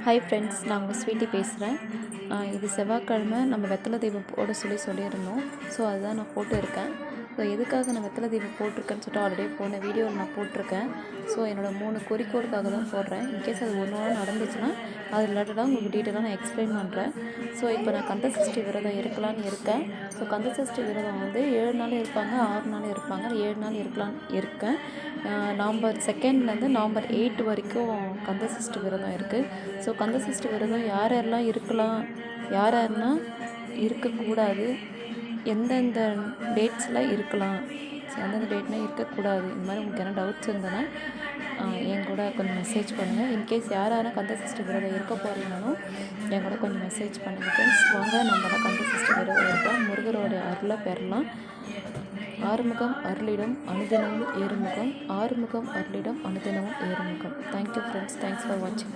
Hi friends, நான் உங்கள் sweetie பேசுகிறேன். இது செவ்வாய்க்கிழமை நம்ம வெத்தலை தீபம் போட சொல்லியிருந்தோம். ஸோ அதுதான் நான் போட்டு இருக்கேன். ஸோ எதுக்காக நான் வெத்தலை தீபம் போட்டிருக்கேன்னு சொல்லிட்டு ஆல்ரெடி போன வீடியோவில் நான் போட்டிருக்கேன். ஸோ என்னோடய 3 குறிக்கோளுக்காக தான் போடுறேன். இன்கேஸ் அது ஒன்று நடந்துச்சுன்னா அது ரிலேட்டடாக உங்களுக்கு டீட்டெயிலாக நான் எக்ஸ்பிளைன் பண்ணுறேன். ஸோ இப்போ நான் கந்தசஷ்டி விரதம் இருக்கலான்னு இருக்கேன். ஸோ கந்தசஷ்டி விரதம் வந்து 7 நாள் இருப்பாங்க, 6 நாள் இருப்பாங்க. 7 நாள் இருக்கலான்னு இருக்கேன். நவம்பர் 2லேருந்து நவம்பர் 8 வரைக்கும் கந்தசஷ்டி விரதம் இருக்குது. ஸோ கந்தசஷ்டி விரதம் யார் யாரெல்லாம் இருக்கலாம், யார் யாரெல்லாம் இருக்கக்கூடாது, எந்தெந்த டேட்ஸில் இருக்கலாம், எந்தெந்த டேட்னால் இருக்கக்கூடாது, இந்த மாதிரி உங்களுக்கு என்ன டவுட்ஸ் இருந்ததுன்னா என் கூட கொஞ்சம் மெசேஜ் பண்ணுங்கள். இன்கேஸ் யார் யாரும் கந்தசஷ்டி விரதம் இருக்க போகிறீங்கனாலும் என் கூட கொஞ்சம் மெசேஜ் பண்ணுங்கள் ஃப்ரெண்ட்ஸ். வாங்க நம்மளாம் கந்தசஷ்டி விரதம் இருக்கலாம், முருகரோடைய அருளை பெறலாம். ஆறுமுகம் அருளிடம் அனுதினமும் ஏறுமுகம், ஆறுமுகம் அருளிடம் அனுதினமும் ஏறுமுகம். தேங்க்யூ ஃப்ரெண்ட்ஸ், தேங்க்ஸ் ஃபார் வாட்சிங்.